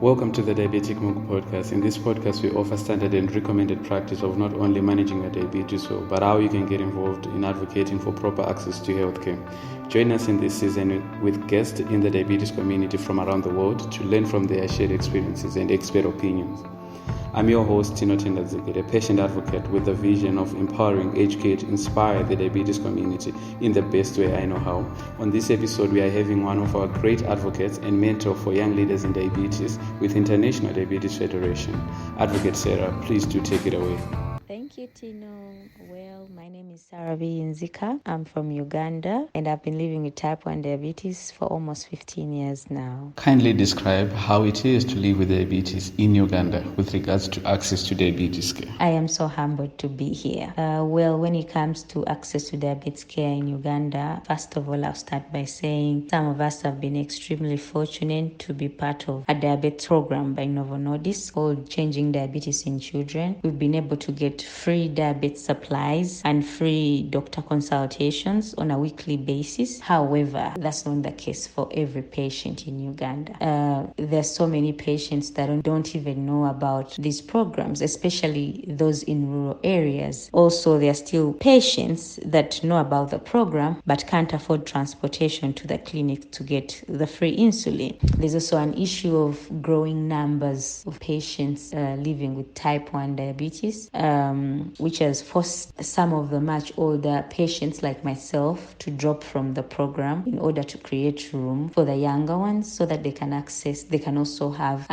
Welcome to the Diabetic Mogul Podcast. In this podcast, we offer standard and recommended practice of not only managing your diabetes, but how you can get involved in advocating for proper access to healthcare. Join us in this season with guests in the diabetes community from around the world to learn from their shared experiences and expert opinions. I'm your host, Tino Tindazigit, a patient advocate with the vision of empowering, educate, inspire the diabetes community in the best way I know how. On this episode, we are having one of our great advocates and mentor for young leaders in diabetes with International Diabetes Federation. Advocate Sarah, please do take it away. Thank you, Tino. Well, my name is Biyinzika. I'm from Uganda, and I've been living with type 1 diabetes for almost 15 years now. Kindly describe how it is to live with diabetes in Uganda with regards to access to diabetes care. I am so humbled to be here. When it comes to access to diabetes care in Uganda, first of all, I'll start by saying some of us have been extremely fortunate to be part of a diabetes program by Novo Nordisk called Changing Diabetes in Children. We've been able to get free diabetes supplies and free doctor consultations on a weekly basis. However, that's not the case for every patient in Uganda. There's so many patients that don't even know about these programs, especially those in rural areas. Also, there are still patients that know about the program but can't afford transportation to the clinic to get the free insulin. There's also an issue of growing numbers of patients living with type 1 diabetes, which has forced some of the much older patients like myself to drop from the program in order to create room for the younger ones so that they can also have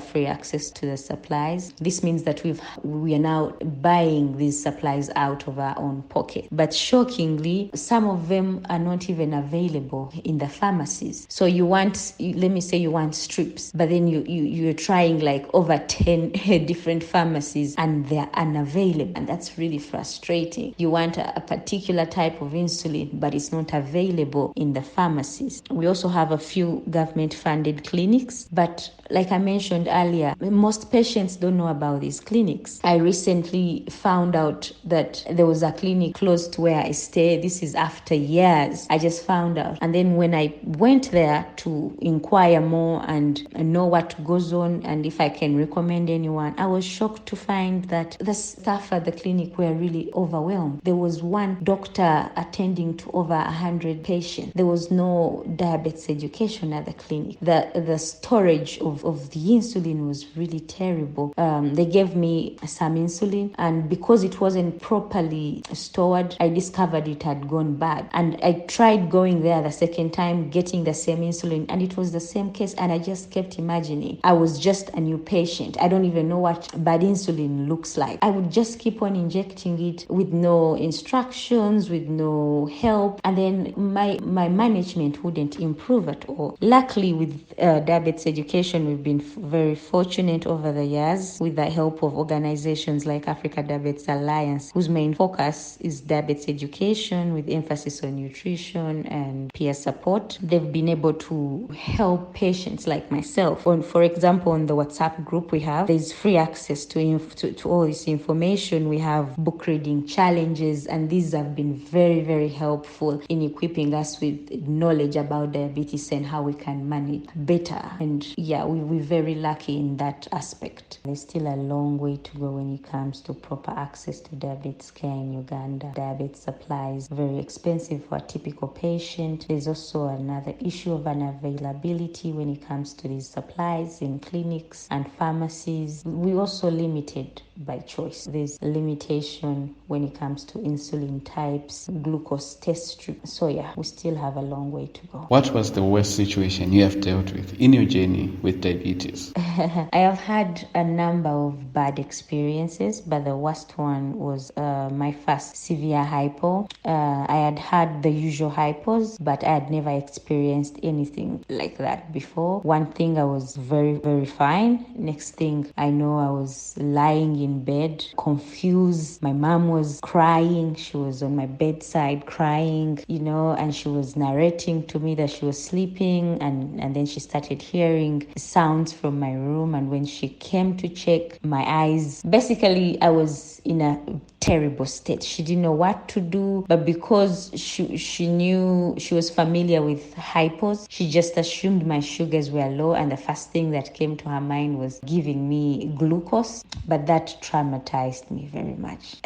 free access to the supplies. This means that we are now buying these supplies out of our own pocket. But shockingly, some of them are not even available in the pharmacies. So let me say you want strips, but then you're trying like over 10 different pharmacies and they're unavailable. And that's really frustrating. You want a particular type of insulin, but it's not available in the pharmacies. We also have a few government-funded clinics, but like I mentioned earlier, most patients don't know about these clinics. I recently found out that there was a clinic close to where I stay. This is after years. I just found out. And then when I went there to inquire more and know what goes on and if I can recommend anyone, I was shocked to find that the staff at the clinic were really overwhelmed. There was one doctor attending to over 100 patients. There was no diabetes education at the clinic. The storage of the insulin was really terrible. They gave me some insulin, and because it wasn't properly stored, I discovered it had gone bad. And I tried going there the second time, getting the same insulin, and it was the same case. And I just kept imagining I was just a new patient. I don't even know what bad insulin looks like. I would just keep on injecting it with no instructions, with no help, and then my management wouldn't improve at all. Luckily, with diabetes education, we've been very fortunate over the years with the help of organizations like Africa Diabetes Alliance, whose main focus is diabetes education with emphasis on nutrition and peer support. They've been able to help patients like myself. For example, on the WhatsApp group we have, there's free access to all this information. We have book reading challenges, and these have been very, very helpful in equipping us with knowledge about diabetes and how we can manage better. And we're very lucky in that aspect. There's still a long way to go when it comes to proper access to diabetes care in Uganda. Diabetes supplies very expensive for a typical patient. There's also another issue of unavailability when it comes to these supplies in clinics and pharmacies. We're also limited by choice. There's limitation when it comes to insulin types, glucose test strips. So we still have a long way to go. What was the worst situation you have dealt with in your journey with diabetes? I have had a number of bad experiences, but the worst one was my first severe hypo. I had the usual hypos, but I had never experienced anything like that before. One thing, I was very, very fine. Next thing I know, I was lying in bed, confused. My mom was crying. She was on my bedside crying, and she was narrating to me that she was sleeping, and then she started hearing sounds from my room. And when she came to check my eyes, basically I was in a terrible state. She didn't know what to do, but because she knew, she was familiar with hypos, she just assumed my sugars were low, and the first thing that came to her mind was giving me glucose. But that traumatized me very much.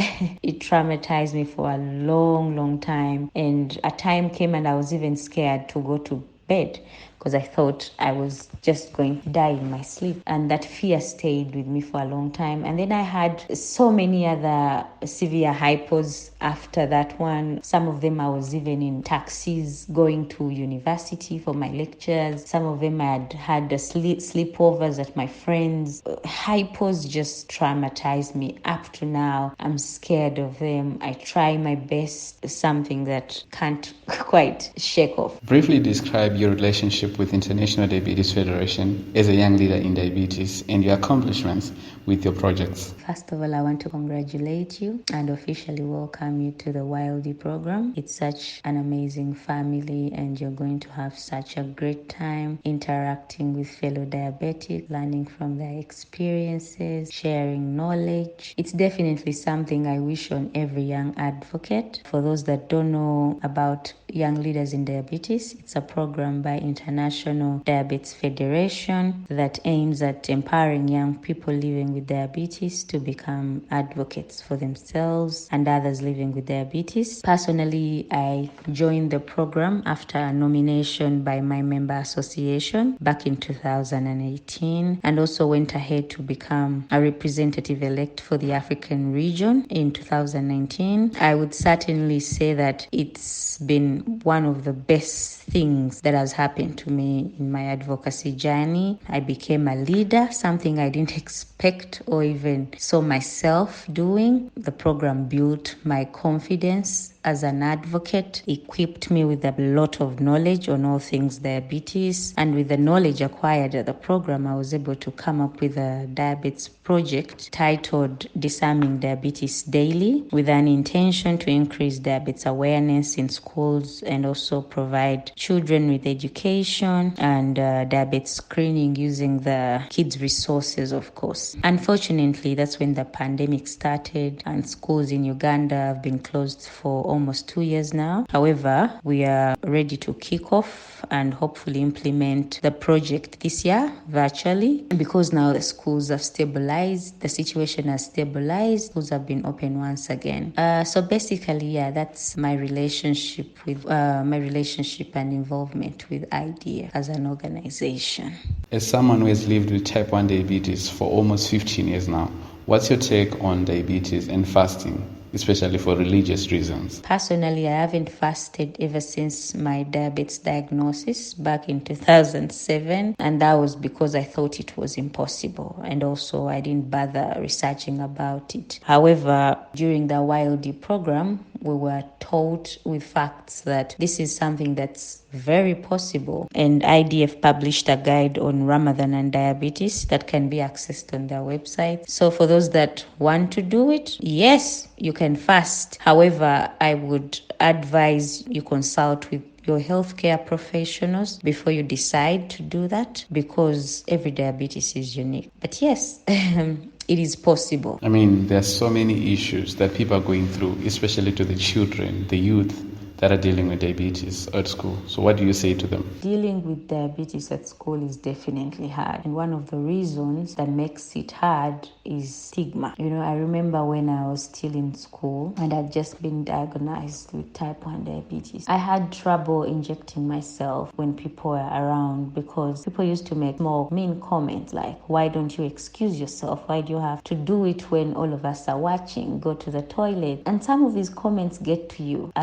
It traumatized me for a long time, and a time came and I was even scared to go to bed because I thought I was just going to die in my sleep. And that fear stayed with me for a long time. And then I had so many other severe hypos after that one. Some of them I was even in taxis going to university for my lectures. Some of them I had sleepovers at my friends. Hypos just traumatized me. Up to now, I'm scared of them. I try my best, something that can't quite shake off. Briefly describe your relationship with International Diabetes Federation as a young leader in diabetes and your accomplishments with your projects. First of all, I want to congratulate you and officially welcome you to the YLD program. It's such an amazing family, and you're going to have such a great time interacting with fellow diabetics, learning from their experiences, sharing knowledge. It's definitely something I wish on every young advocate. For those that don't know about Young Leaders in Diabetes, it's a program by International Diabetes Federation that aims at empowering young people living with diabetes to become advocates for themselves and others living with diabetes. Personally, I joined the program after a nomination by my member association back in 2018, and also went ahead to become a representative elect for the African region in 2019. I would certainly say that it's been one of the best things that has happened to me in my advocacy journey. I became a leader, something I didn't expect or even saw myself doing. The program built my confidence as an advocate, equipped me with a lot of knowledge on all things diabetes, and with the knowledge acquired at the program, I was able to come up with a diabetes project titled Disarming Diabetes Daily, with an intention to increase diabetes awareness in schools and also provide children with education and diabetes screening using the kids' resources, of course. Unfortunately, that's when the pandemic started, and schools in Uganda have been closed for almost 2 years now. However, we are ready to kick off and hopefully implement the project this year virtually, because now the schools have stabilized, the situation has stabilized, schools have been open once again. So basically, that's my relationship and involvement with IDF as an organization. As someone who has lived with type 1 diabetes for almost 15 years now, what's your take on diabetes and fasting, especially for religious reasons? Personally, I haven't fasted ever since my diabetes diagnosis back in 2007, and that was because I thought it was impossible, and also I didn't bother researching about it. However, during the YLD program, we were taught with facts that this is something that's very possible, and IDF published a guide on Ramadan and diabetes that can be accessed on their website. So for those that want to do it, yes, you can fast. However, I would advise you consult with your healthcare professionals before you decide to do that, because every diabetes is unique. But yes, it is possible. I mean, there are so many issues that people are going through, especially to the children, the youth that are dealing with diabetes at school. So what do you say to them? Dealing with diabetes at school is definitely hard. And one of the reasons that makes it hard is stigma. I remember when I was still in school and I'd just been diagnosed with type 1 diabetes. I had trouble injecting myself when people were around, because people used to make more mean comments like, why don't you excuse yourself? Why do you have to do it when all of us are watching? Go to the toilet. And some of these comments get to you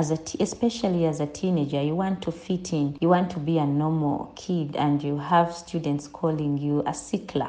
especially as a teenager. You want to fit in, you want to be a normal kid, and you have students calling you a sickler,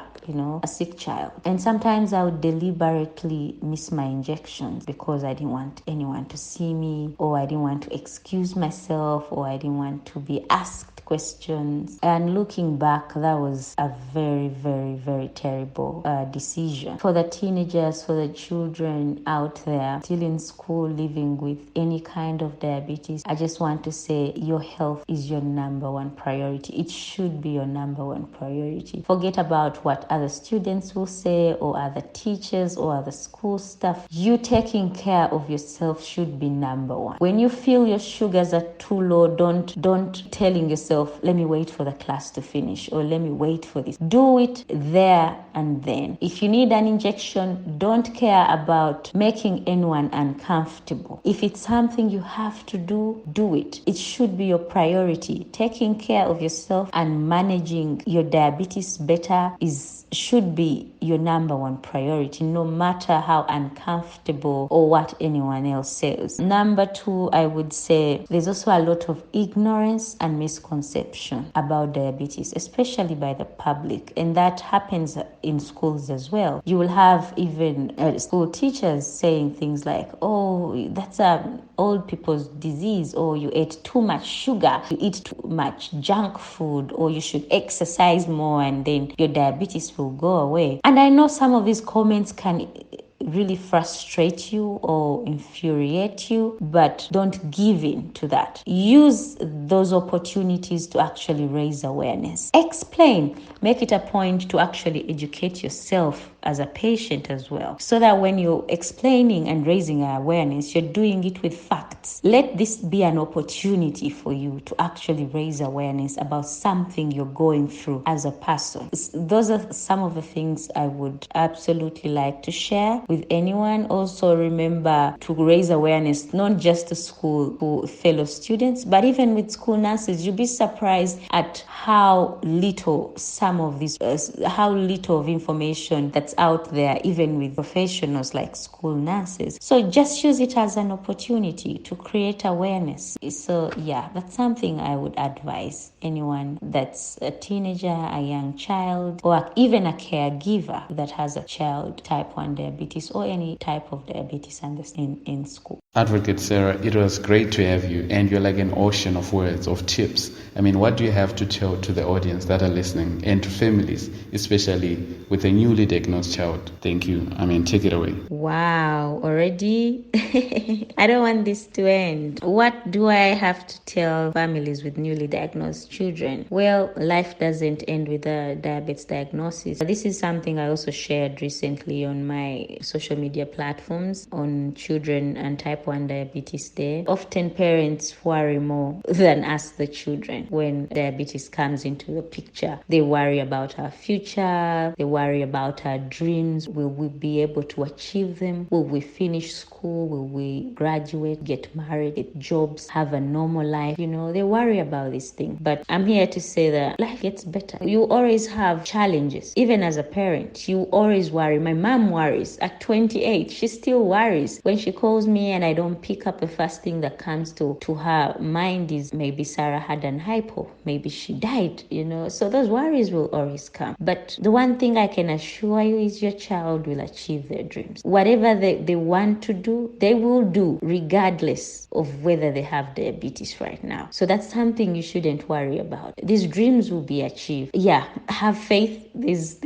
a sick child. And sometimes I would deliberately miss my injections because I didn't want anyone to see me, or I didn't want to excuse myself, or I didn't want to be asked questions. And looking back, that was a very, very, very terrible decision. For the teenagers, for the children out there still in school living with any kind of diabetes, I just want to say your health is your number one priority. It should be your number one priority. Forget about what other students will say or other teachers or other school staff. You taking care of yourself should be number one. When you feel your sugars are too low, don't telling yourself, let me wait for the class to finish or let me wait for this. Do it there and then. If you need an injection, don't care about making anyone uncomfortable. If it's something you have to do, do it. It should be your priority. Taking care of yourself and managing your diabetes better should be your number one priority, no matter how uncomfortable or what anyone else says. Number two, I would say there's also a lot of ignorance and misconception about diabetes, especially by the public, and that happens in schools as well. You will have even school teachers saying things like, oh, that's old people's disease, or you ate too much sugar, you eat too much junk food, or you should exercise more and then your diabetes will go away. And I know some of these comments can really frustrate you or infuriate you, but don't give in to that. Use those opportunities to actually raise awareness. Explain. Make it a point to actually educate yourself as a patient as well, so that when you're explaining and raising awareness, you're doing it with facts. Let this be an opportunity for you to actually raise awareness about something you're going through as a person. Those are some of the things I would absolutely like to share with anyone. Also, remember to raise awareness, not just to school, to fellow students, but even with school nurses. You'll be surprised at how little some of these, how little of information that's out there, even with professionals like school nurses. So just use it as an opportunity to create awareness. So yeah, that's something I would advise anyone that's a teenager, a young child, or even a caregiver that has a child type 1 diabetes or any type of diabetes in school. Advocate Sarah, it was great to have you, and you're like an ocean of words, of tips. I mean, what do you have to tell to the audience that are listening and to families, especially with a newly diagnosed child? Thank you. I mean, take it away. Wow, already? I don't want this to end. What do I have to tell families with newly diagnosed children? Well, life doesn't end with a diabetes diagnosis. This is something I also shared recently on my social media platforms on children and type 1 diabetes day. Often parents worry more than us, the children, when diabetes comes into the picture. They worry about our future. They worry about our dreams. Will we be able to achieve them? Will we finish school? Will we graduate, get married, get jobs, have a normal life? You know, they worry about these things. But I'm here to say that life gets better. You always have challenges. Even as a parent, you always worry. My mom worries. At 28, she still worries. When she calls me and I don't pick up, the first thing that comes to her mind is maybe Sarah had an hypo, maybe she died, you know. So those worries will always come. But the one thing I can assure you is your child will achieve their dreams. Whatever they want to do, they will do, regardless of whether they have diabetes right now. So that's something you shouldn't worry about. These dreams will be achieved. Yeah, have faith. There's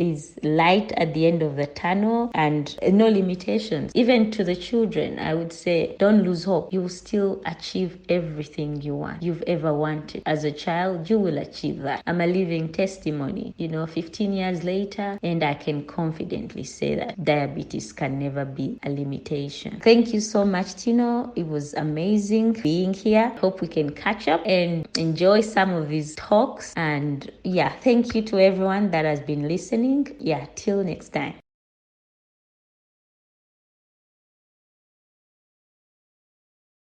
light at the end of the tunnel and no limitations. Even to the children, I would say, don't lose hope. You will still achieve everything you've ever wanted. As a child, you will achieve that. I'm a living testimony, 15 years later, and I can confidently say that diabetes can never be a limitation. Thank you so much, Tino. It was amazing being here. Hope we can catch up and enjoy some of these talks. And yeah, thank you to everyone that has been listening. Yeah, till next time.